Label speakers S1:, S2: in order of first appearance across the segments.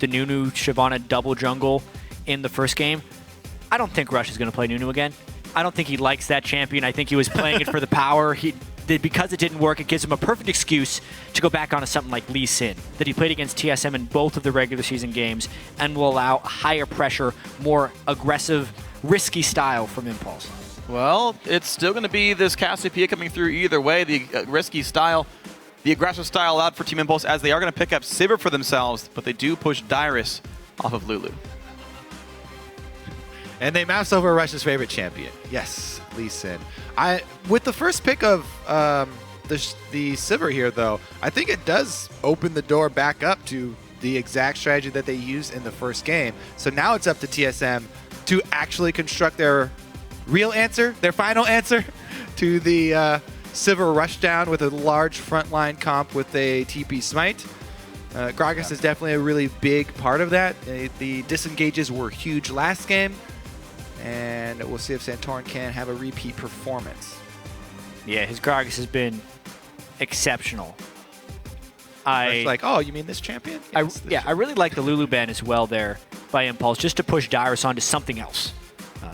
S1: the Nunu Shyvana double jungle in the first game. I don't think Rush is going to play Nunu again. I don't think he likes that champion. I think he was playing it for the power. Because it didn't work, it gives him a perfect excuse to go back onto something like Lee Sin, that he played against TSM in both of the regular season games and will allow higher pressure, more aggressive, risky style from Impulse.
S2: Well, it's still going to be this Cassiopeia coming through either way. The risky style, the aggressive style out for Team Impulse, as they are going to pick up Sivir for themselves, but they do push Dyrus off of Lulu.
S3: And they mouse over Rush's favorite champion. Yes, Lee Sin. With the first pick of the Sivir here, though, I think it does open the door back up to the exact strategy that they used in the first game. So now it's up to TSM to actually construct their real answer, their final answer to the Sivir rushdown with a large frontline comp with a TP smite. Gragas is definitely a really big part of that. The disengages were huge last game. And we'll see if Santorin can have a repeat performance.
S1: Yeah, his Gragas has been exceptional.
S3: It's like, oh, you mean this champion? Yes,
S1: I really like the Lulu ban as well there by Impulse, just to push Dyrus onto something else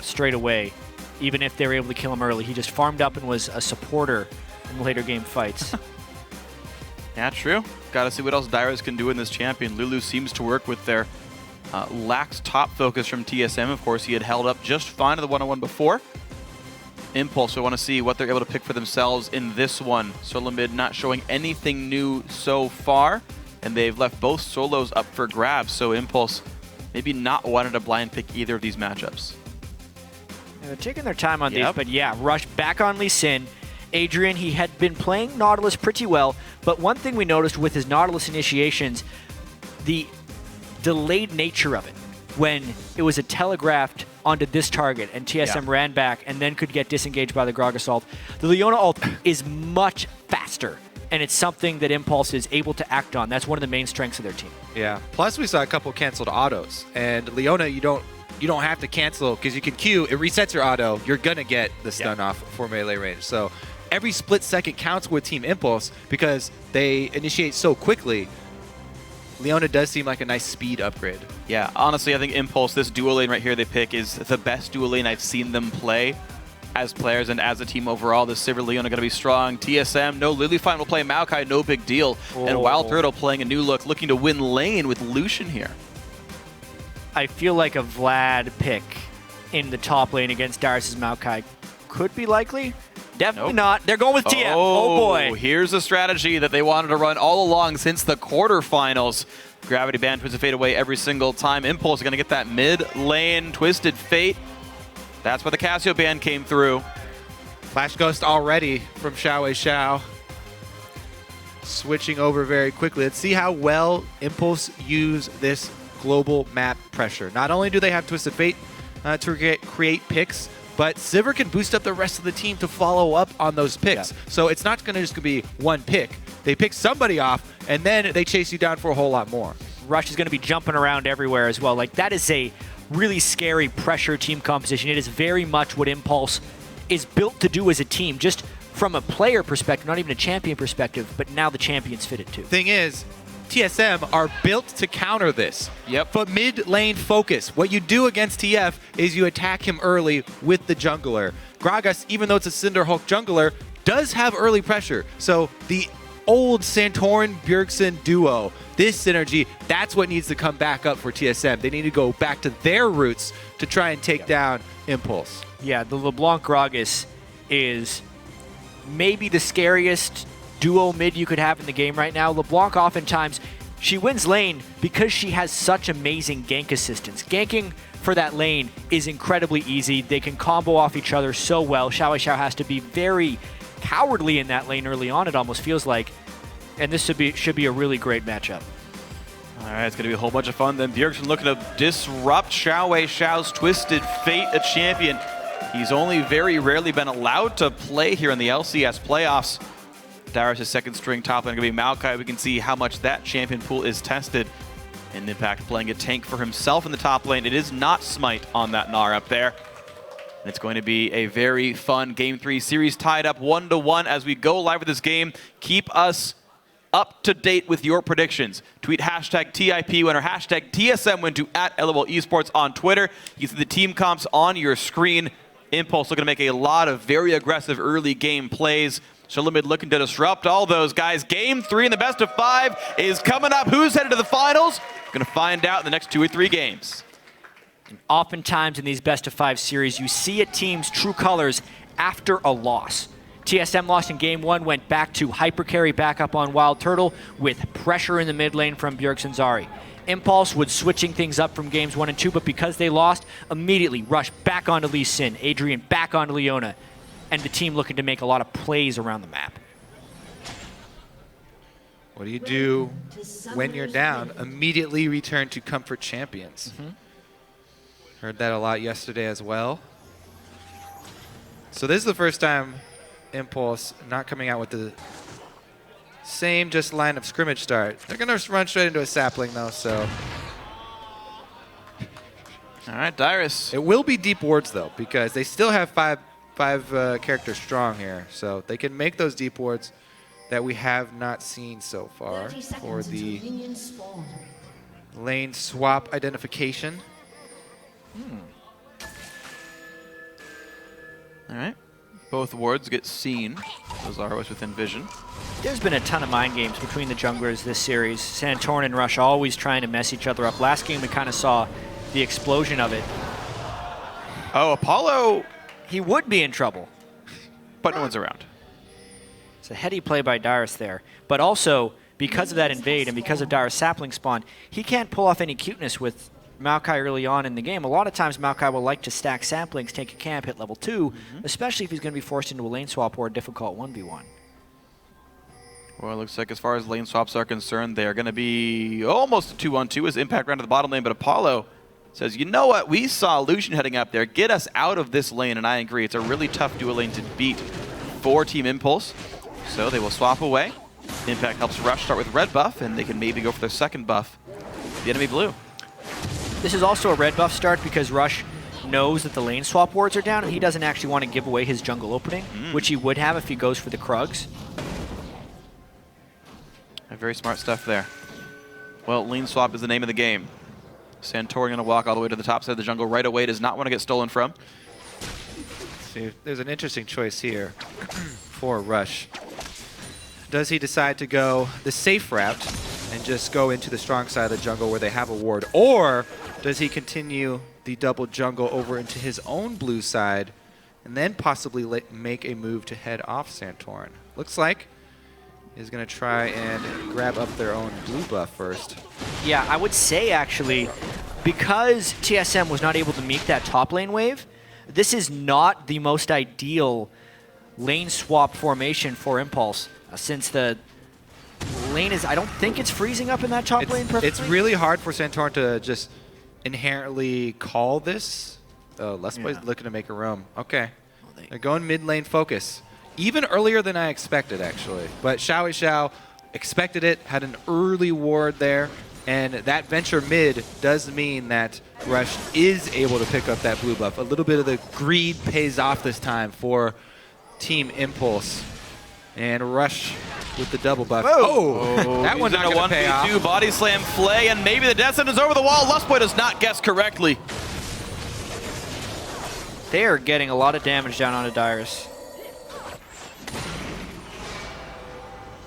S1: straight away. Even if they were able to kill him early, he just farmed up and was a supporter in later game fights.
S2: Yeah, true. Got to see what else Dyrus can do in this champion. Lulu seems to work with their lax top focus from TSM. Of course, he had held up just fine in the one-on-one before. Impulse, we want to see what they're able to pick for themselves in this one. Solomid not showing anything new so far, and they've left both solos up for grabs, so Impulse maybe not wanting to blind pick either of these matchups.
S1: Yeah, they're taking their time on these, but yeah, Rush back on Lee Sin. Adrian, he had been playing Nautilus pretty well, but one thing we noticed with his Nautilus initiations, the delayed nature of it, when it was a telegraphed onto this target and TSM ran back and then could get disengaged by the Gragas ult. The Leona ult is much faster, and it's something that Impulse is able to act on. That's one of the main strengths of their team.
S3: Yeah. Plus, we saw a couple canceled autos, and Leona, you don't have to cancel because you can Q. It resets your auto. You're gonna get the stun off for melee range. So every split second counts with Team Impulse because they initiate so quickly. Leona does seem like a nice speed upgrade.
S2: Yeah, honestly, I think Impulse, this duo lane right here they pick, is the best duo lane I've seen them play as players and as a team overall. The Sivir Leona going to be strong. TSM, no Lilyfine will play Maokai, no big deal. And Wildturtle playing a new look, looking to win lane with Lucian here.
S1: I feel like a Vlad pick in the top lane against Dyrus' Maokai could be likely. Definitely not. They're going with TM. Oh boy.
S2: Here's a strategy that they wanted to run all along since the quarterfinals. Gravity Band, Twisted Fate away every single time. Impulse is going to get that mid lane Twisted Fate. That's where the Cassio Band came through.
S3: Flash Ghost already from XiaoWeiXiao. Switching over very quickly. Let's see how well Impulse use this global map pressure. Not only do they have Twisted Fate to create picks, but Sivir can boost up the rest of the team to follow up on those picks. Yeah. So it's not going to just be one pick. They pick somebody off, and then they chase you down for a whole lot more.
S1: Rush is going to be jumping around everywhere as well. Like, that is a really scary pressure team composition. It is very much what Impulse is built to do as a team, just from a player perspective, not even a champion perspective, but now the champions fit it too.
S3: Thing is, TSM are built to counter this.
S2: Yep.
S3: But mid lane focus. What you do against TF is you attack him early with the jungler. Gragas, even though it's a Cinder Hulk jungler, does have early pressure. So the old Santorin Bjergsen duo, this synergy, that's what needs to come back up for TSM. They need to go back to their roots to try and take down Impulse.
S1: Yeah, the LeBlanc Gragas is maybe the scariest duo mid you could have in the game right now. LeBlanc oftentimes, she wins lane because she has such amazing gank assistance. Ganking for that lane is incredibly easy. They can combo off each other so well. XiaoWeiXiao has to be very cowardly in that lane early on, it almost feels like. And this should be a really great matchup.
S2: All right, it's going to be a whole bunch of fun. Then Bjergsen looking to disrupt XiaoWeiXiao's Twisted Fate, a champion he's only very rarely been allowed to play here in the LCS playoffs. Dyrus' second string top lane going to be Maokai. We can see how much that champion pool is tested. And Impact playing a tank for himself in the top lane. It is not Smite on that Gnar up there. And it's going to be a very fun Game 3 series tied up 1-1 as we go live with this game. Keep us up to date with your predictions. Tweet hashtag TIP winner, hashtag TSM win to @LOL Esports on Twitter. You see the team comps on your screen. Impulse looking to make a lot of very aggressive early game plays. Solomid looking to disrupt all those guys. Game 3 in the best of 5 is coming up. Who's headed to the finals? We're going to find out in the next 2 or 3 games.
S1: Oftentimes in these best of 5 series, you see a team's true colors after a loss. TSM lost in game 1, went back to hyper carry back up on Wildturtle with pressure in the mid lane from Bjergsen. Impulse was switching things up from games 1 and 2, but because they lost, immediately rushed back onto Lee Sin, Adrian back onto Leona, and the team looking to make a lot of plays around the map.
S3: What do you do when you're down? Immediately return to comfort champions. Heard that a lot yesterday as well. So this is the first time Impulse not coming out with the same just line of scrimmage start. They're going to run straight into a sapling though, so.
S2: All right, Dyrus.
S3: It will be deep wards though, because they still have five characters strong here. So they can make those deep wards that we have not seen so far for the lane swap identification.
S2: All right. Both wards get seen. Those are always within vision.
S1: There's been a ton of mind games between the junglers this series. Santorin and Rush always trying to mess each other up. Last game we kind of saw the explosion of it.
S2: Oh, Apollo.
S1: He would be in trouble.
S2: But no one's around.
S1: It's a heady play by Dyrus there. But also, because of that invade and because of Dyrus' sapling spawn, he can't pull off any cuteness with Maokai early on in the game. A lot of times Maokai will like to stack saplings, take a camp, hit level 2, especially if he's going to be forced into a lane swap or a difficult 1v1.
S2: Well, it looks like as far as lane swaps are concerned, they are going to be almost a 2-on-2 as Impact ran to the bottom lane, but Apollo says, you know what, we saw Lucian heading up there, get us out of this lane, and I agree, it's a really tough dual lane to beat for Team Impulse. So they will swap away. Impact helps Rush start with red buff, and they can maybe go for their second buff, the enemy blue.
S1: This is also a red buff start because Rush knows that the lane swap wards are down and he doesn't actually want to give away his jungle opening, which he would have if he goes for the Krugs.
S2: Very smart stuff there. Well, lane swap is the name of the game. Santorin going to walk all the way to the top side of the jungle right away. Does not want to get stolen from.
S3: See, there's an interesting choice here for Rush. Does he decide to go the safe route and just go into the strong side of the jungle where they have a ward? Or does he continue the double jungle over into his own blue side and then possibly make a move to head off Santorin? Looks like he's going to try and grab up their own blue buff first.
S1: Yeah, I would say actually, because TSM was not able to meet that top lane wave, this is not the most ideal lane swap formation for Impulse, since the lane is, I don't think it's freezing up in that top lane perfectly.
S3: It's really hard for Santorin to just inherently call this. Oh, Lustboy's looking to make a roam. Okay. They're going mid lane focus. Even earlier than I expected, actually. But XiaoWeiXiao expected it, had an early ward there, and that venture mid does mean that Rush is able to pick up that blue buff. A little bit of the greed pays off this time for Team Impulse. And Rush with the double buff.
S2: Oh,
S3: that one's not going to pay off.
S2: Body slam Flay, and maybe the death sentence over the wall. Lustboy does not guess correctly.
S1: They are getting a lot of damage down onto Dyrus.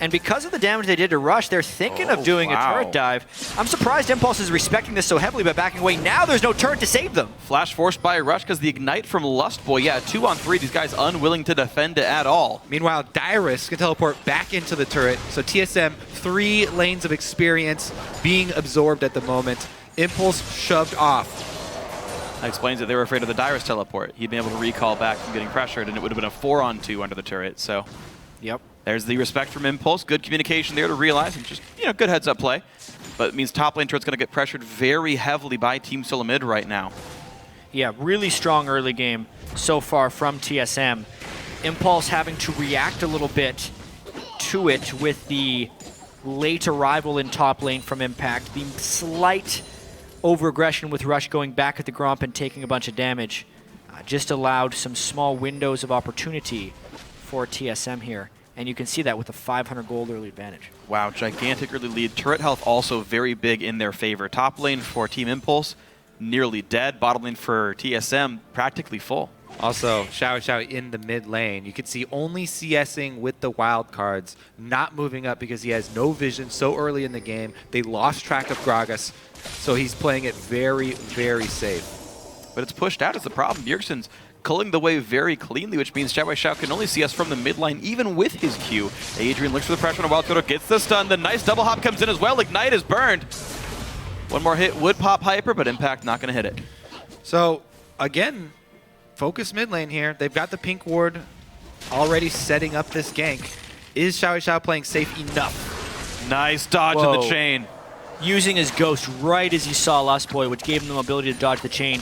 S1: And because of the damage they did to Rush, they're thinking of doing a turret dive. I'm surprised Impulse is respecting this so heavily by backing away. Now there's no turret to save them.
S2: Flash forced by Rush because the ignite from Lustboy. Yeah, 2-on-3. These guys unwilling to defend it at all.
S3: Meanwhile, Dyrus can teleport back into the turret. So TSM, 3 lanes of experience being absorbed at the moment. Impulse shoved off.
S2: That explains that they were afraid of the Dyrus teleport. He'd been able to recall back from getting pressured, and it would have been a 4-on-2 under the turret. So,
S1: yep.
S2: There's the respect from Impulse. Good communication there to realize, and just, you know, good heads-up play. But it means top lane turret's going to get pressured very heavily by Team Solomid right now.
S1: Yeah, really strong early game so far from TSM. Impulse having to react a little bit to it with the late arrival in top lane from Impact. The slight over-aggression with Rush going back at the Gromp and taking a bunch of damage just allowed some small windows of opportunity for TSM here. And you can see that with a 500 gold early advantage.
S2: Wow, gigantic early lead. Turret health also very big in their favor. Top lane for Team Impulse, nearly dead. Bottom lane for TSM, practically full.
S3: Also, XiaoWeiXiao in the mid lane. You can see only CSing with the wild cards, not moving up because he has no vision so early in the game. They lost track of Gragas, so he's playing it very, very safe.
S2: But it's pushed out is the problem. Bjergsen's culling the way very cleanly, which means XiaoWeiXiao can only see us from the mid lane, even with his Q. Adrian looks for the pressure on a Wildturtle, gets the stun. The nice double hop comes in as well. Ignite is burned. One more hit would pop Hyper, but Impact not going to hit it.
S3: So, again, focus mid lane here. They've got the pink ward already setting up this gank. Is XiaoWeiXiao playing safe enough?
S2: Nice dodge
S1: Whoa.
S2: in the chain.
S1: Using his ghost right as he saw Lustboy, which gave him the ability to dodge the chain,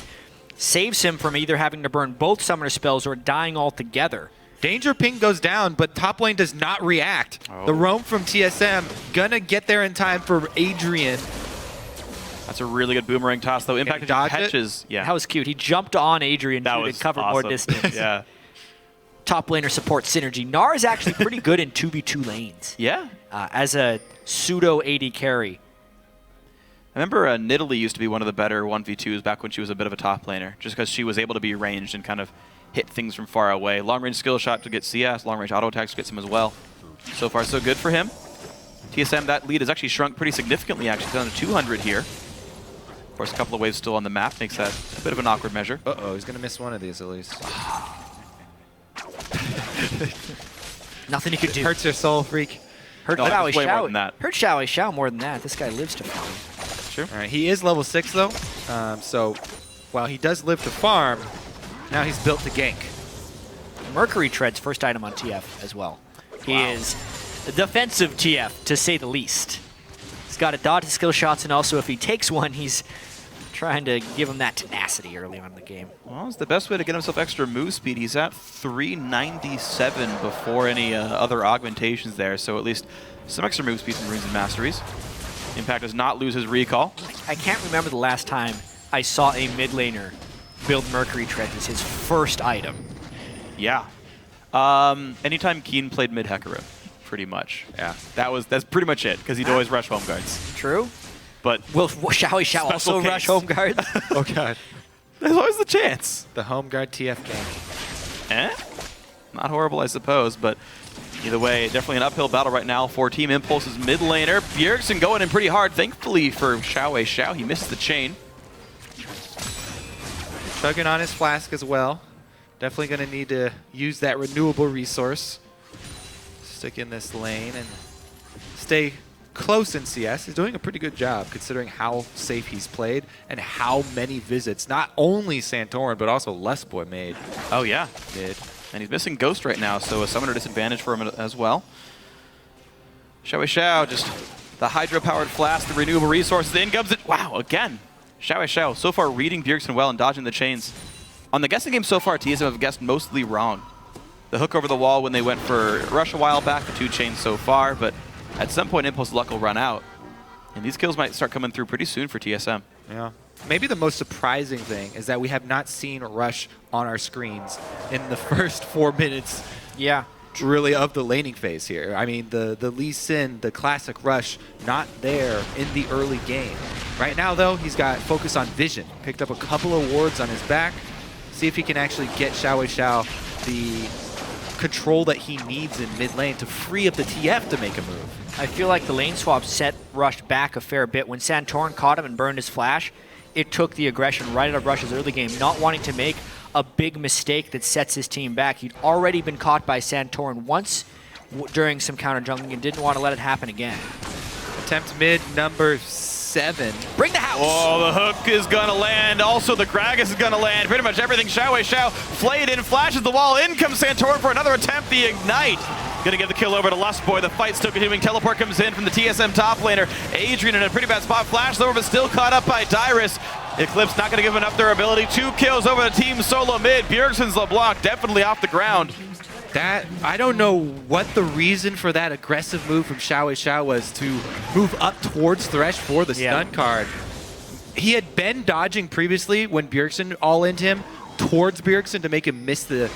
S1: saves him from either having to burn both summoner spells or dying altogether.
S3: Danger ping goes down, but top lane does not react.
S2: Oh.
S3: The roam from TSM gonna get there in time for Adrian.
S2: That's a really good boomerang toss, though. Impact
S3: dodge it?
S2: catches. Yeah,
S1: That was cute. He jumped on Adrian
S2: that
S1: to
S2: was
S1: cover
S2: awesome.
S1: more distance.
S2: Yeah.
S1: Top laner support synergy. Gnar is actually pretty good in 2v2 lanes
S2: Yeah.
S1: as a pseudo AD carry.
S2: I remember Nidalee used to be one of the better 1v2s back when she was a bit of a top laner, just because she was able to be ranged and kind of hit things from far away. Long range skill shot to get CS, long range auto attacks gets him as well. So far, so good for him. TSM, that lead has actually shrunk pretty significantly, actually down to 200 here. Of course, a couple of waves still on the map makes that a bit of an awkward measure.
S3: Uh-oh, he's gonna miss one of these at least.
S1: Nothing he could do.
S3: Hurts your soul, Phreak.
S1: Hurt
S2: No, it's way more than that.
S1: Hurt XiaoWeiXiao more than that. This guy lives to farm.
S2: Sure.
S3: All right, he is level 6 though, so while he does live to farm, now he's built to gank.
S1: Mercury Tread's first item on TF as well. He is a defensive TF, to say the least. He's got to dodge his skill shots, and also if he takes one, he's trying to give him that tenacity early on in the game.
S2: Well, it's the best way to get himself extra move speed. He's at 397 before any other augmentations there, so at least some extra move speed from Runes and Masteries. Impact does not lose his recall.
S1: I can't remember the last time I saw a mid laner build Mercury Tread as his first item.
S2: Yeah. Anytime Keen played mid Hecarim, pretty much.
S3: Yeah.
S2: That's pretty much it, because he'd always rush home guards.
S1: True.
S2: But
S1: Will XiaoWeiXiao also
S2: case.
S1: rush home guards?
S3: Oh god.
S2: there's always the chance.
S3: The home guard TF gank.
S2: Not horrible, I suppose, but either way, definitely an uphill battle right now for Team Impulse's mid laner. Bjergsen going in pretty hard, thankfully for XiaoWeiXiao. He misses the chain.
S3: Chugging on his flask as well. Definitely going to need to use that renewable resource. Stick in this lane and stay close in CS. He's doing a pretty good job considering how safe he's played and how many visits, not only Santorin, but also Lustboy made.
S2: Oh, yeah.
S3: Did.
S2: And he's missing Ghost right now, so a summoner disadvantage for him as well. XiaoWeiXiao, just the hydro-powered flask, the renewable resources, in comes it. Wow, again. XiaoWeiXiao so far reading Bjergsen well and dodging the chains. On the guessing game so far, TSM have guessed mostly wrong. The hook over the wall when they went for Rush a while back, the 2 chains so far, but at some point Impulse luck will run out. And these kills might start coming through pretty soon for TSM.
S3: Yeah. Maybe the most surprising thing is that we have not seen Rush on our screens in the first 4 minutes.
S1: Yeah.
S3: Really of the laning phase here. I mean, the Lee Sin, the classic Rush, not there in the early game. Right now, though, he's got focus on vision. Picked up a couple of wards on his back. See if he can actually get XiaoWeiXiao the control that he needs in mid lane to free up the TF to make a move.
S1: I feel like the lane swap set Rush back a fair bit. When Santorin caught him and burned his flash, it took the aggression right out of Rush's early game, not wanting to make a big mistake that sets his team back. He'd already been caught by Santorin once during some counter jungling and didn't want to let it happen again.
S3: Attempt mid number 7.
S1: Bring the house!
S2: Oh, the hook is going to land. Also, the Gragas is going to land. Pretty much everything. XiaoWeiXiao flayed in, flashes the wall. In comes Santorin for another attempt. The Ignite. Going to give the kill over to Lustboy. The fight still continuing. Teleport comes in from the TSM top laner. Adrian in a pretty bad spot. Flashed over, but still caught up by Dyrus. Eclipse not going to give enough durability. 2 kills over to Team Solomid. Bjergsen's LeBlanc definitely off the ground.
S3: I don't know what the reason for that aggressive move from XiaoWeiXiao was to move up towards Thresh for the stun card. He had been dodging previously when Bjergsen all-in'd him towards Bjergsen to make him miss the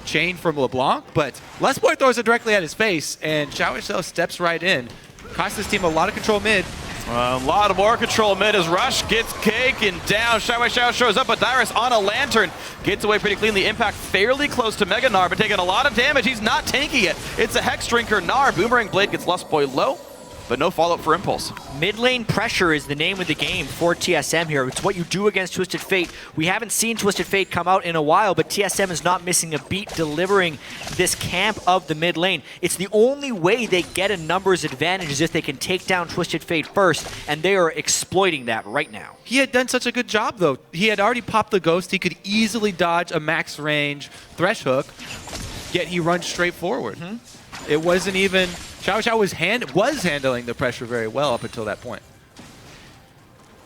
S3: chain from LeBlanc, but Lustboy throws it directly at his face, and XiaoWeiXiao steps right in. Costs this team a lot of control mid.
S2: A lot of more control mid as Rush gets taken down. XiaoWeiXiao shows up, but Dyrus on a lantern gets away pretty cleanly. Impact fairly close to Mega Gnar, but taking a lot of damage. He's not tanking it. It's a Hex Drinker. Gnar, Boomerang Blade gets Lustboy low, but no follow-up for Impulse.
S1: Mid lane pressure is the name of the game for TSM here. It's what you do against Twisted Fate. We haven't seen Twisted Fate come out in a while, but TSM is not missing a beat delivering this camp of the mid lane. It's the only way they get a numbers advantage is if they can take down Twisted Fate first, and they are exploiting that right now.
S3: He had done such a good job, though. He had already popped the Ghost. He could easily dodge a max range Thresh hook, yet he runs straight forward. It wasn't even... XiaoWeiXiao was handling the pressure very well up until that point.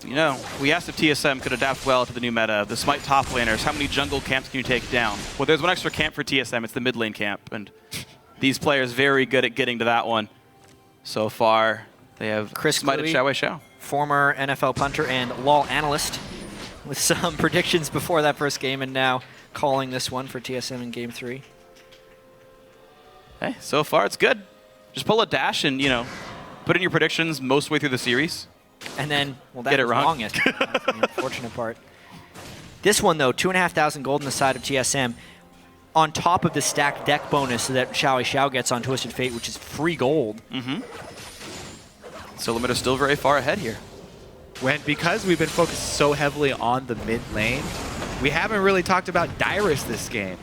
S2: You know, we asked if TSM could adapt well to the new meta, the Smite top laners. How many jungle camps can you take down? Well, there's one extra camp for TSM. It's the mid lane camp, and these players very good at getting to that one. So far, they have smited XiaoWeiXiao.
S1: Former NFL punter and LoL analyst with some predictions before that first game, and now calling this one for TSM in Game 3.
S2: Hey, so far it's good. Just pull a dash and, you know, put in your predictions most way through the series.
S1: And then, well, that
S2: get it
S1: was
S2: wrong.
S1: That's the unfortunate part. This one, though, 2,500 gold on the side of TSM, on top of the stacked deck bonus that XiaoWeiXiao gets on Twisted Fate, which is free gold.
S2: Solomid is still very far ahead here.
S3: Because we've been focused so heavily on the mid lane, we haven't really talked about Dyrus this game.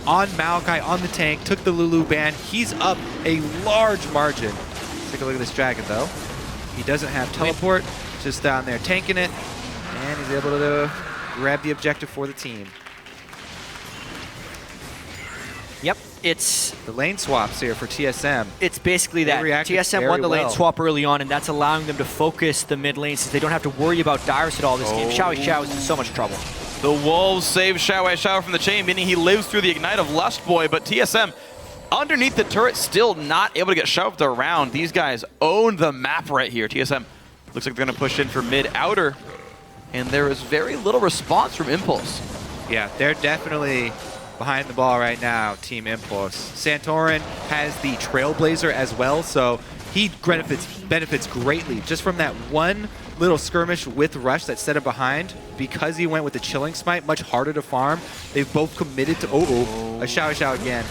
S3: On Maokai, on the tank, took the Lulu ban. He's up a large margin. Let's take a look at this dragon, though. He doesn't have teleport, just down there tanking it, and he's able to grab the objective for the team.
S1: Yep, it's...
S3: The lane swaps here for TSM.
S1: It's basically that. TSM won the lane swap early on, and that's allowing them to focus the mid lane since they don't have to worry about Dyrus at all this game. XiaoWeiXiao is in so much trouble.
S2: The Wolves save XiaoWeiXiao from the chain, meaning he lives through the Ignite of Lustboy, but TSM underneath the turret still not able to get shoved around. These guys own the map right here. TSM looks like they're going to push in for mid-outer, and there is very little response from Impulse.
S3: Yeah, they're definitely behind the ball right now, Team Impulse. Santorin has the Trailblazer as well, so he benefits greatly just from that one little skirmish with Rush that set him behind. Because he went with the Chilling Smite, much harder to farm. They've both committed to... a XiaoWeiXiao again.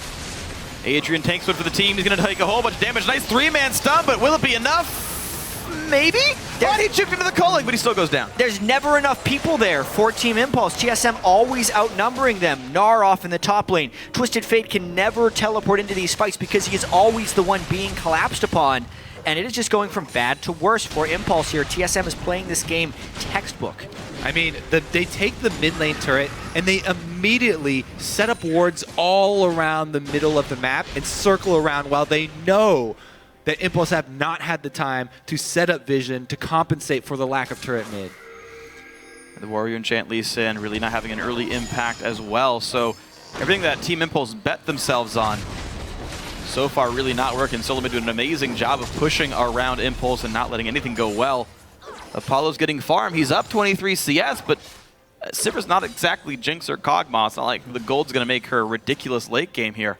S2: Adrian tanks one for the team. He's going to take a whole bunch of damage. Nice three-man stun, but will it be enough? Maybe? He chipped into the culling, but he still goes down.
S1: There's never enough people there for Team Impulse. TSM always outnumbering them. Gnar off in the top lane. Twisted Fate can never teleport into these fights because he is always the one being collapsed upon. And it is just going from bad to worse for Impulse here. TSM is playing this game textbook.
S3: I mean, they take the mid lane turret and they immediately set up wards all around the middle of the map and circle around while they know that Impulse have not had the time to set up vision to compensate for the lack of turret mid.
S2: The Warrior Enchant Lucian really not having an early impact as well. So everything that Team Impulse bet themselves on so far really not working. Solomid doing an amazing job of pushing around Impulse and not letting anything go well. Apollo's getting farm. He's up 23 CS, but Sivir's not exactly Jinx or Kog'Maw. It's not like the gold's going to make her a ridiculous late game here.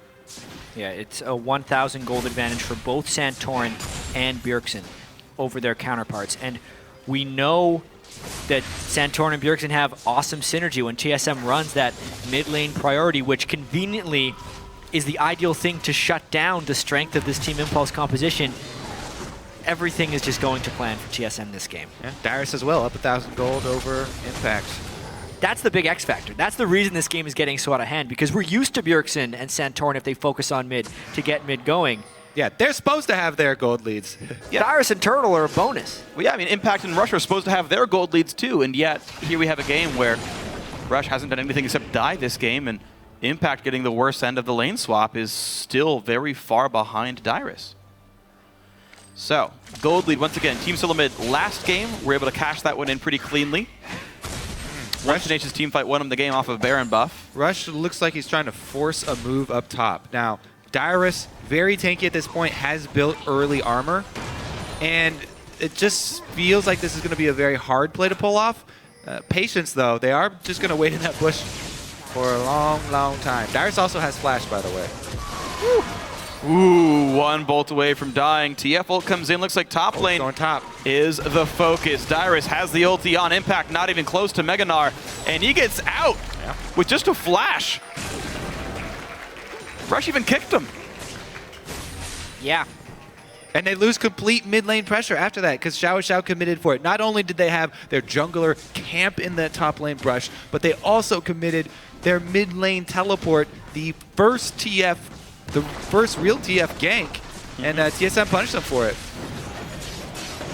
S1: Yeah, it's a 1,000 gold advantage for both Santorin and Bjergsen over their counterparts. And we know that Santorin and Bjergsen have awesome synergy when TSM runs that mid lane priority, which conveniently is the ideal thing to shut down the strength of this Team Impulse composition. Everything is just going to plan for TSM this game.
S3: Yeah, Dyrus as well, up 1,000 gold over Impact.
S1: That's the big X factor. That's the reason this game is getting so out of hand, because we're used to Bjergsen and Santorin if they focus on mid to get mid going.
S3: Yeah, they're supposed to have their gold leads.
S1: Yeah. Dyrus and Turtle are a bonus.
S2: Well, yeah, I mean, Impact and Rush are supposed to have their gold leads too, and yet here we have a game where Rush hasn't done anything except die this game, and Impact getting the worst end of the lane swap is still very far behind Dyrus. So, gold lead once again. Team Solomid last game, were able to cash that one in pretty cleanly. Rush Nation's team fight won him the game off of Baron buff.
S3: Rush looks like he's trying to force a move up top. Now, Dyrus, very tanky at this point, has built early armor. And it just feels like this is going to be a very hard play to pull off. Patience, though. They are just going to wait in that bush for a long, long time. Dyrus also has flash, by the way.
S2: Ooh, one bolt away from dying. TF ult comes in. Looks like top lane
S3: on top
S2: is the focus. Dyrus has the ulti on impact, not even close to Gnar, and he gets out with just a flash. Thresh even kicked him.
S1: Yeah.
S3: And they lose complete mid lane pressure after that because XiaoWeiXiao committed for it. Not only did they have their jungler camp in that top lane brush, but they also committed their mid lane teleport, the first real TF gank, and TSM punished them for it.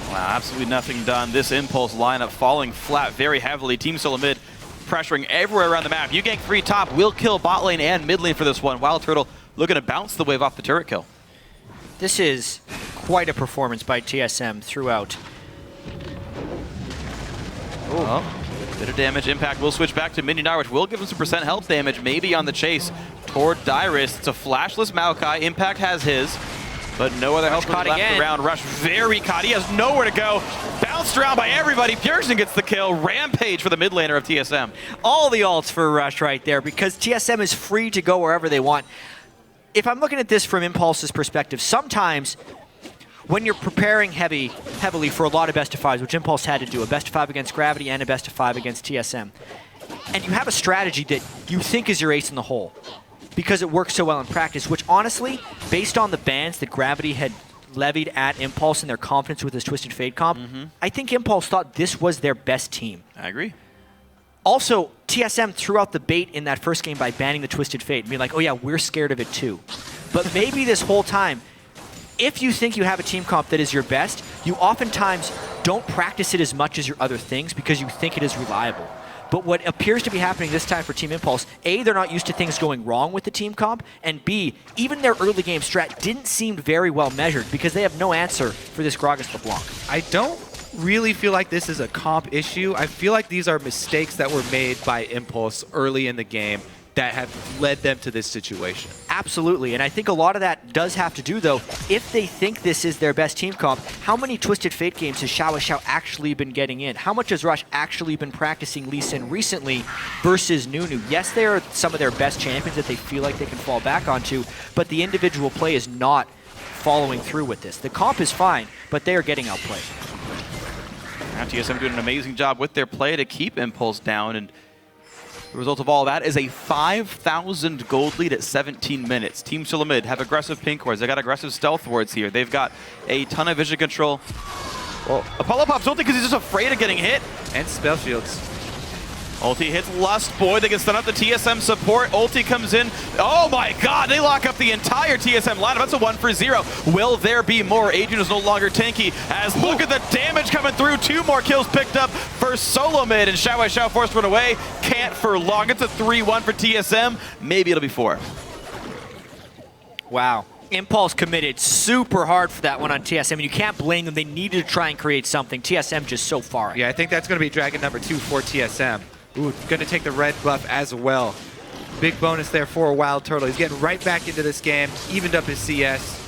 S2: Wow, absolutely nothing done. This Impulse lineup falling flat very heavily. Team Solomid pressuring everywhere around the map. You gank 3 top, will kill bot lane and mid lane for this one. Wildturtle looking to bounce the wave off the turret kill.
S1: This is quite a performance by TSM throughout.
S2: Bit of damage. Impact will switch back to Gnar, which will give him some % health damage, maybe on the chase toward Dyrus. It's a flashless Maokai. Impact has his, but no other help left around. Rush very caught. He has nowhere to go. Bounced around by everybody. Bjergsen gets the kill. Rampage for the mid laner of TSM.
S1: All the ults for Rush right there because TSM is free to go wherever they want. If I'm looking at this from Impulse's perspective, sometimes when you're preparing heavily for a lot of best of fives, which Impulse had to do, a best of 5 against Gravity and a best of 5 against TSM, and you have a strategy that you think is your ace in the hole because it works so well in practice, which honestly, based on the bans that Gravity had levied at Impulse and their confidence with his Twisted Fate comp, I think Impulse thought this was their best team.
S2: I agree.
S1: Also, TSM threw out the bait in that first game by banning the Twisted Fate and being like, oh yeah, we're scared of it too. But maybe this whole time, if you think you have a team comp that is your best, you oftentimes don't practice it as much as your other things because you think it is reliable. But what appears to be happening this time for Team Impulse, A, they're not used to things going wrong with the team comp, and B, even their early game strat didn't seem very well measured because they have no answer for this Gragas LeBlanc.
S3: I don't really feel like this is a comp issue. I feel like these are mistakes that were made by Impulse early in the game that have led them to this situation.
S1: Absolutely, and I think a lot of that does have to do, though, if they think this is their best team comp, how many Twisted Fate games has XiaoWeiXiao actually been getting in? How much has Rush actually been practicing Lee Sin recently versus Nunu? Yes, they are some of their best champions that they feel like they can fall back onto, but the individual play is not following through with this. The comp is fine, but they are getting outplayed.
S2: Now TSM doing an amazing job with their play to keep Impulse down, and the result of all that is a 5,000 gold lead at 17 minutes. Team Solomid have aggressive pink wards. They got aggressive stealth wards here. They've got a ton of vision control. Well, Apollo pops ulti because he's just afraid of getting hit.
S3: And spell shields.
S2: Ulti hits Lustboy. They can stun up the TSM support. Ulti comes in. Oh my god, they lock up the entire TSM lineup. That's a 1 for 0. Will there be more? Adrian is no longer tanky. As look at the damage coming through. 2 more kills picked up for Solomid. And XiaoWeiXiao forced to run away. Can't for long. It's a 3-1 for TSM. Maybe it'll be 4.
S1: Wow. Impulse committed super hard for that one on TSM, and you can't blame them. They needed to try and create something. TSM just so far ahead.
S3: Yeah, I think that's going to be Dragon number 2 for TSM. Ooh, going to take the red buff as well. Big bonus there for Wildturtle. He's getting right back into this game, evened up his CS.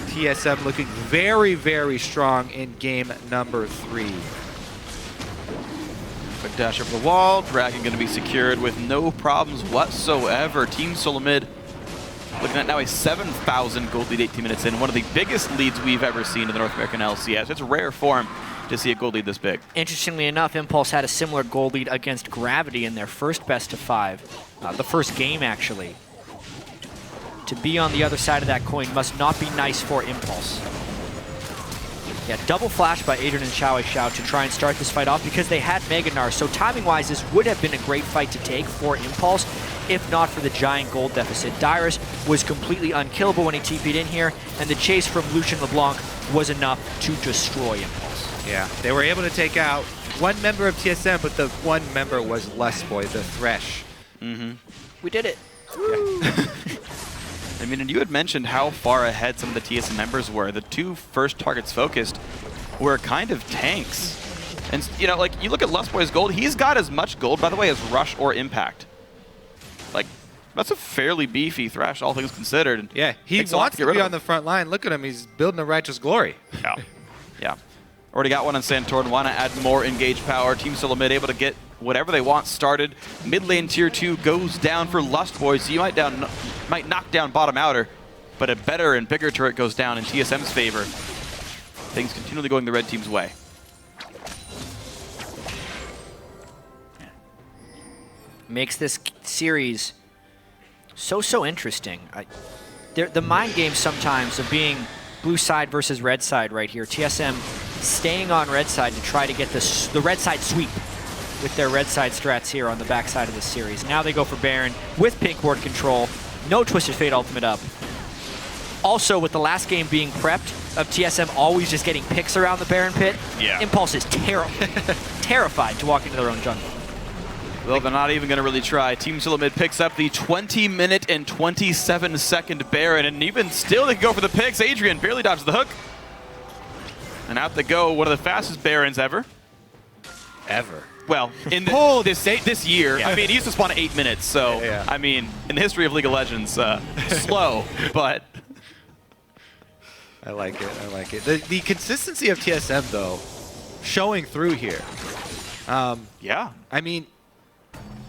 S3: TSM looking very, very strong in game number 3.
S2: Quick dash over the wall. Dragon going to be secured with no problems whatsoever. Team Solomid looking at now a 7,000 gold lead 18 minutes in. One of the biggest leads we've ever seen in the North American LCS. It's rare form to see a gold lead this big.
S1: Interestingly enough, Impulse had a similar gold lead against Gravity in their first best of 5. The first game, actually. To be on the other side of that coin must not be nice for Impulse. Yeah, double flash by Adrian and XiaoWeiXiao to try and start this fight off because they had Gnar. So timing-wise, this would have been a great fight to take for Impulse, if not for the giant gold deficit. Dyrus was completely unkillable when he TP'd in here, and the chase from Lucian LeBlanc was enough to destroy Impulse.
S3: Yeah, they were able to take out one member of TSM, but the one member was Lustboy, the Thresh.
S1: We did it.
S3: Yeah.
S2: I mean, and you had mentioned how far ahead some of the TSM members were. The 2 first targets focused were kind of tanks. And, you know, like, you look at Lustboy's gold, he's got as much gold, by the way, as Rush or Impact. Like, that's a fairly beefy Thresh, all things considered. And
S3: yeah, he wants to be on the front line. Look at him, he's building a righteous glory.
S2: Yeah. Yeah. Already got one on Santorin. Want to add more engage power. Team Solomid able to get whatever they want started. Mid lane tier 2 goes down for Lustboy, so you might knock down bottom outer, but a better and bigger turret goes down in TSM's favor. Things continually going the red team's way.
S1: Makes this series so interesting. The mind game sometimes of being blue side versus red side right here. TSM staying on red side to try to get the red side sweep with their red side strats here on the back side of this series. Now they go for Baron with pink ward control. No Twisted Fate ultimate up. Also, with the last game being prepped of TSM always just getting picks around the Baron pit, Impulse is terrified to walk into their own jungle.
S2: Well, they're not even going to really try. Team Solomid picks up the 20-minute and 27-second Baron, and even still they can go for the picks. Adrian barely dodges the hook. And out they go, one of the fastest Barons ever. Well, in this year. I mean, he used to spawn 8 minutes, so, I mean, in the history of League of Legends, slow, but...
S3: I like it, I like it. The consistency of TSM, though, showing through here. I mean,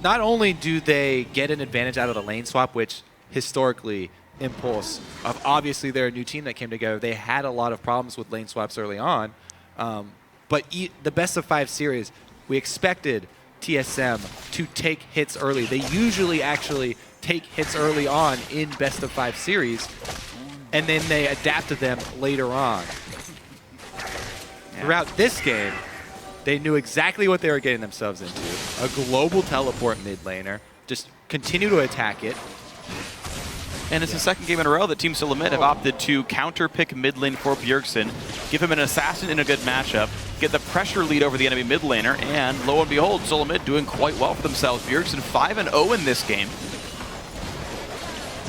S3: not only do they get an advantage out of the lane swap, which historically Impulse, obviously they're a new team that came together. They had a lot of problems with lane swaps early on. But the best of 5 series, we expected TSM to take hits early. They usually actually take hits early on in best of 5 series, and then they adapt to them later on. Throughout this game, they knew exactly what they were getting themselves into. A global teleport mid laner. Just continue to attack it.
S2: And it's the second game in a row that Team Solomid have opted to counter-pick mid lane for Bjergsen, give him an assassin in a good matchup, get the pressure lead over the enemy mid laner, and lo and behold, Solomid doing quite well for themselves. Bjergsen 5-0 in this game.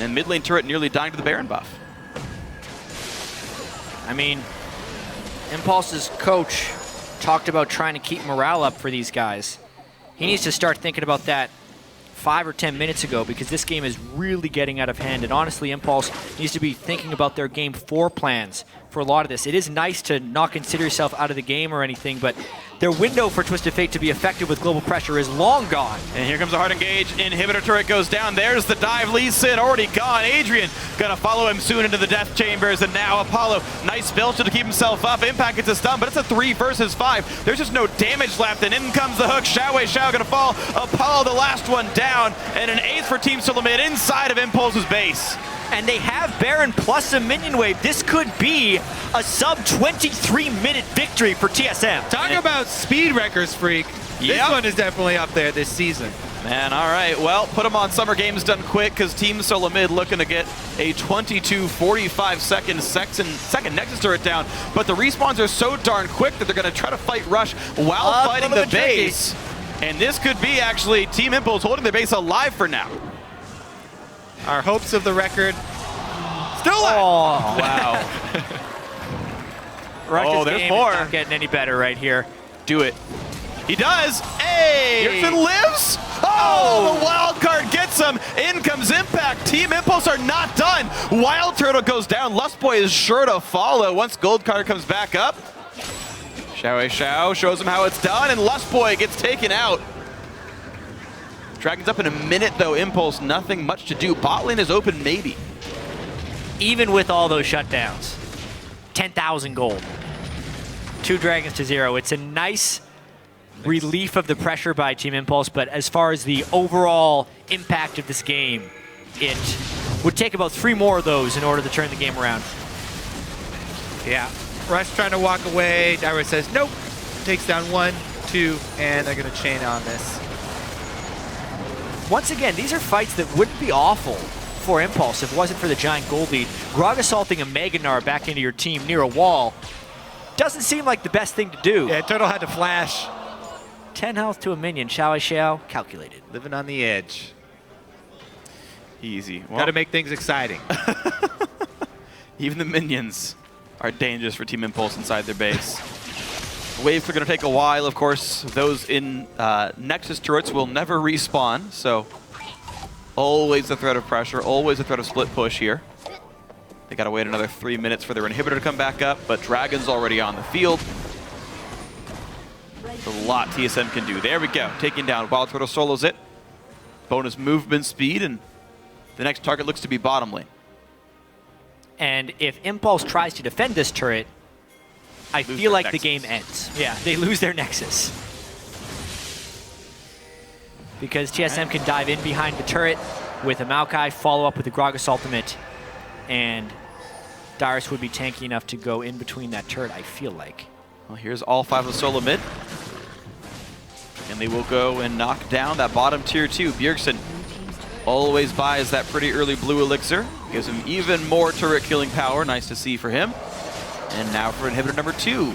S2: And mid lane turret nearly dying to the Baron buff.
S1: I mean, Impulse's coach talked about trying to keep morale up for these guys. He needs to start thinking about that 5 or 10 minutes ago, because this game is really getting out of hand. And honestly, Impulse needs to be thinking about their game 4 plans for a lot of this. It is nice to not consider yourself out of the game or anything, but their window for Twisted Fate to be effective with global pressure is long gone.
S2: And here comes a hard engage. Inhibitor turret goes down. There's the dive. Lee Sin already gone. Adrian gonna follow him soon into the death chambers. And now Apollo, nice spell to keep himself up. Impact gets a stun, but it's a 3 versus 5. There's just no damage left. And in comes the hook. XiaoWeiXiao gonna fall. Apollo, the last one down. And an ace for Team Solomid inside of Impulse's base.
S1: And they have Baron plus a minion wave. This could be a sub 23-minute victory for TSM.
S3: Talk about speed wreckers, Phreak. This one is definitely up there this season.
S2: Man, all right. Well, put them on Summer Games done quick, because Team Solomid looking to get a 22-45 second Nexus turret down. But the respawns are so darn quick that they're going to try to fight Rush while fighting the base. And this could be actually Team Impulse holding their base alive for now.
S3: Our hopes of the record still alive.
S1: Oh,
S2: wow.
S1: Rush's
S2: there's
S1: game
S2: more.
S1: is not getting any better right here.
S2: Do it. He does. Hey! Bjergsen lives. Oh, the wild card gets him. In comes Impact. Team Impulse are not done. Wildturtle goes down. Lustboy is sure to follow once Gold Card comes back up. XiaoWeiXiao shows him how it's done, and Lustboy gets taken out. Dragon's up in a minute, though. Impulse, nothing much to do. Bot lane is open, maybe.
S1: Even with all those shutdowns, 10,000 gold. 2 Dragons to 0. It's a nice relief of the pressure by Team Impulse, but as far as the overall impact of this game, it would take about 3 more of those in order to turn the game around.
S3: Yeah. Rush trying to walk away. Dyrus says nope. Takes down 1, 2, and they're going to chain on this.
S1: Once again, these are fights that wouldn't be awful for Impulse if it wasn't for the giant gold lead. Gragas assaulting a Mega Gnar back into your team near a wall doesn't seem like the best thing to do.
S3: Yeah, Turtle had to flash.
S1: 10 health to a minion. XiaoWeiXiao calculated.
S3: Living on the edge.
S2: Easy. Well,
S3: got to make things exciting.
S2: Even the minions are dangerous for Team Impulse inside their base. Waves are going to take a while, of course. Those in Nexus turrets will never respawn, so always the threat of pressure, always the threat of split push here. They got to wait another 3 minutes for their inhibitor to come back up, but Dragon's already on the field. A lot TSM can do. There we go. Taking down. Wildturtle solos it. Bonus movement speed, and the next target looks to be bottom lane.
S1: And if Impulse tries to defend this turret, I feel like the game ends. Yeah, they lose their Nexus. Because TSM can dive in behind the turret with a Maokai, follow up with the Gragas ultimate, and Dyrus would be tanky enough to go in between that turret, I feel like.
S2: Well, here's all 5 of Solomid. And they will go and knock down that bottom tier 2. Bjergsen always buys that pretty early blue elixir. Gives him even more turret killing power. Nice to see for him. And now for inhibitor number 2.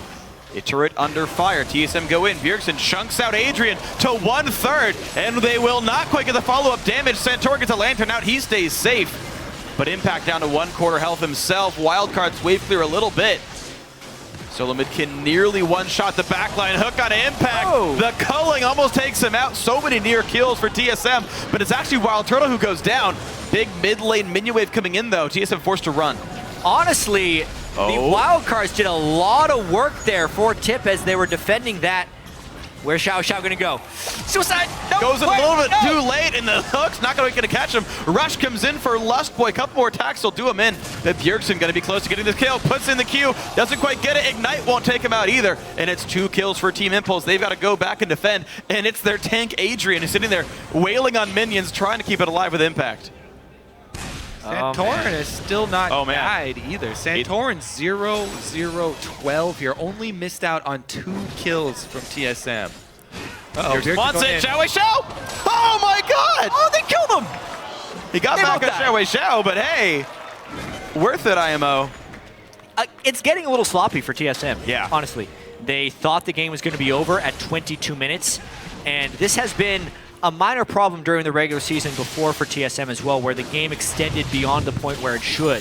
S2: A turret under fire. TSM go in. Bjergsen chunks out Adrian to 1/3. And they will not quite get the follow-up damage. Santorin gets a lantern out. He stays safe. But Impact down to 1/4 health himself. Wildcards wave clear a little bit. Solomid can nearly one-shot the backline. Hook on Impact. Oh. The culling almost takes him out. So many near kills for TSM, but it's actually Wildturtle who goes down. Big mid-lane minion wave coming in, though. TSM forced to run.
S1: Honestly, the Wildcards did a lot of work there for Tip as they were defending that. Where's XiaoWeiXiao going to go? Suicide! No,
S2: goes a little bit too late, and the hook's not going to catch him. Rush comes in for Lustboy. A couple more attacks will do him in. But Bjergsen going to be close to getting this kill. Puts in the Q. Doesn't quite get it. Ignite won't take him out either. And it's 2 kills for Team Impulse. They've got to go back and defend. And it's their tank, Adrian, who's sitting there wailing on minions, trying to keep it alive with Impact.
S3: Santorin is still not died either. Santorin 0-0-12 here. Only missed out on 2 kills from TSM.
S2: Uh-oh. Wants it. XiaoWeiXiao! Oh my god!
S1: Oh, they killed him!
S2: He got back on XiaoWeiXiao, but hey, worth it, IMO.
S1: It's getting a little sloppy for TSM,
S2: yeah.
S1: Honestly. They thought the game was going to be over at 22 minutes, and this has been a minor problem during the regular season before for TSM as well, where the game extended beyond the point where it should.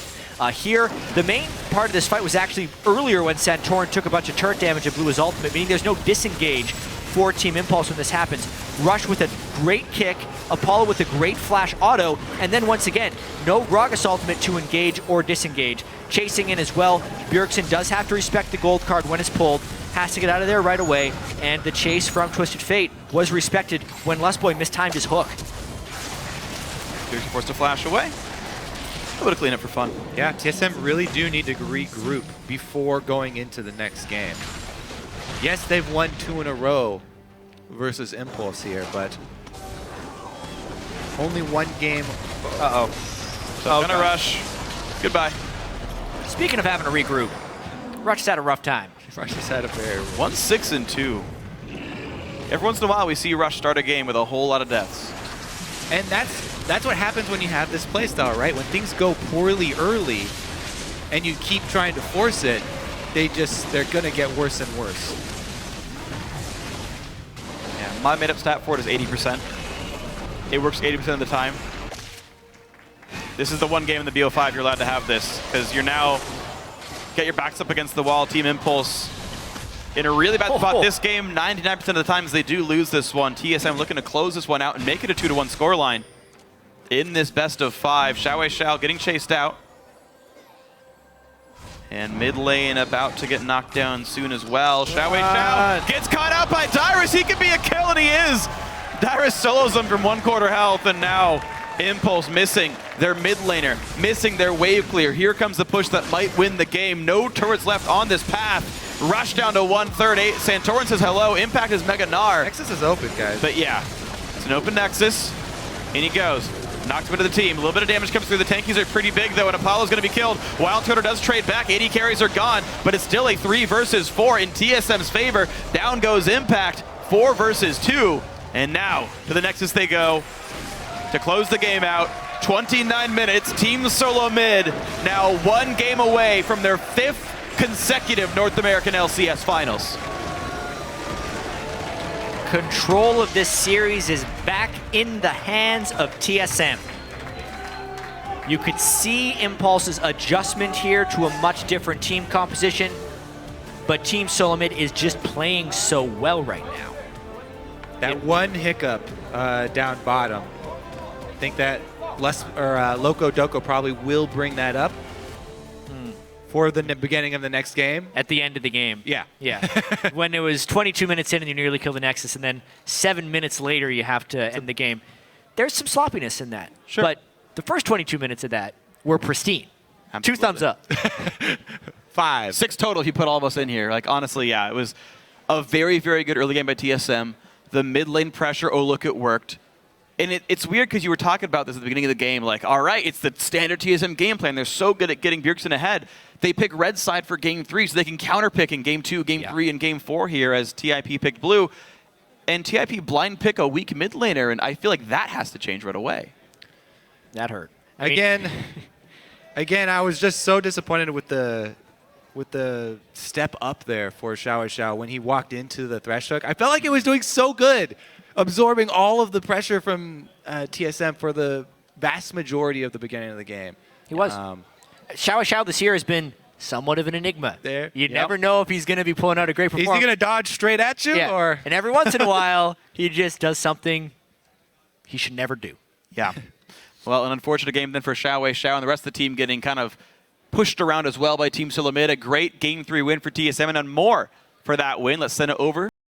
S1: Here, the main part of this fight was actually earlier when Santorin took a bunch of turret damage and blew his ultimate, meaning there's no disengage for Team Impulse when this happens. Rush with a great kick, Apollo with a great flash auto, and then once again, no Gragas ultimate to engage or disengage. Chasing in as well, Bjergsen does have to respect the gold card when it's pulled, has to get out of there right away, and the chase from Twisted Fate was respected when Lustboy mistimed his hook.
S2: Bjergsen forced to flash away. A little bit of cleanup for fun.
S3: Yeah, TSM really do need to regroup before going into the next game. Yes, they've won 2 in a row versus Impulse here, but only 1 game.
S2: Uh-oh. So gonna rush. Goodbye.
S1: Speaking of having to regroup, Rush has had a rough time.
S3: Rush has had a very
S2: 1-6-2. Every once in a while, we see Rush start a game with a whole lot of deaths.
S3: And that's what happens when you have this playstyle, right? When things go poorly early, and you keep trying to force it, they're gonna get worse and worse.
S2: Yeah, my made-up stat for it is 80%. It works 80% of the time. This is the one game in the BO5 you're allowed to have this, because you're now get your backs up against the wall. Team Impulse in a really bad spot. This game, 99% of the times they do lose this one. TSM looking to close this one out and make it a 2-1 scoreline in this best of 5. XiaoWeiXiao getting chased out. And mid lane about to get knocked down soon as well. XiaoWeiXiao gets caught out by Dyrus. He could be a kill, and he is. Dyrus solos him from 1/4 health, and now Impulse missing their mid laner, missing their wave clear. Here comes the push that might win the game. No turrets left on this path. Rush down to 1/3. Santorin says hello. Impact is Mega Gnar.
S3: Nexus is open, guys.
S2: But yeah, it's an open Nexus. In he goes. Knocks him into the team. A little bit of damage comes through. The tankies are pretty big, though, and Apollo's going to be killed. Wildturtle does trade back. 80 carries are gone, but it's still a 3 versus 4 in TSM's favor. Down goes Impact. 4 versus 2. And now to the Nexus they go to close the game out. 29 minutes. Team Solomid now 1 game away from their 5th consecutive North American LCS finals.
S1: Control of this series is back in the hands of TSM. You could see Impulse's adjustment here to a much different team composition, but Team Solomid is just playing so well right now.
S3: That one hiccup down bottom, I think that Loco Doco probably will bring that up For the beginning of the next game?
S1: At the end of the game.
S3: Yeah.
S1: Yeah. When it was 22 minutes in and you nearly kill the Nexus, and then 7 minutes later you have to end the game. There's some sloppiness in that.
S2: Sure.
S1: But the first 22 minutes of that were pristine.
S2: Absolutely.
S1: 2 thumbs up.
S3: 5.
S2: 6 total if you put all of us in here. Like, honestly, yeah, it was a very, very good early game by TSM. The mid lane pressure, oh, look, it worked. And it's weird because you were talking about this at the beginning of the game. Like, all right, it's the standard TSM game plan. They're so good at getting Bjergsen ahead. They pick red side for game 3 so they can counterpick in game 2, game 3, and game 4 here as TIP picked blue. And TIP blind pick a weak mid laner, and I feel like that has to change right away.
S1: That hurt.
S3: Again, I was just so disappointed with the step up there for XiaoWeiXiao when he walked into the Thresh hook. I felt like it was doing so good, absorbing all of the pressure from TSM for the vast majority of the beginning of the game.
S1: He was. XiaoWeiXiao this year has been somewhat of an enigma. You never know if he's going to be pulling out a great performance.
S3: Is he going to dodge straight at you?
S1: Yeah.
S3: Or?
S1: And every once in a while, he just does something he should never do.
S2: Yeah. Well, an unfortunate game then for XiaoWeiXiao and the rest of the team getting kind of pushed around as well by Team Solomid. A great Game 3 win for TSM and more for that win. Let's send it over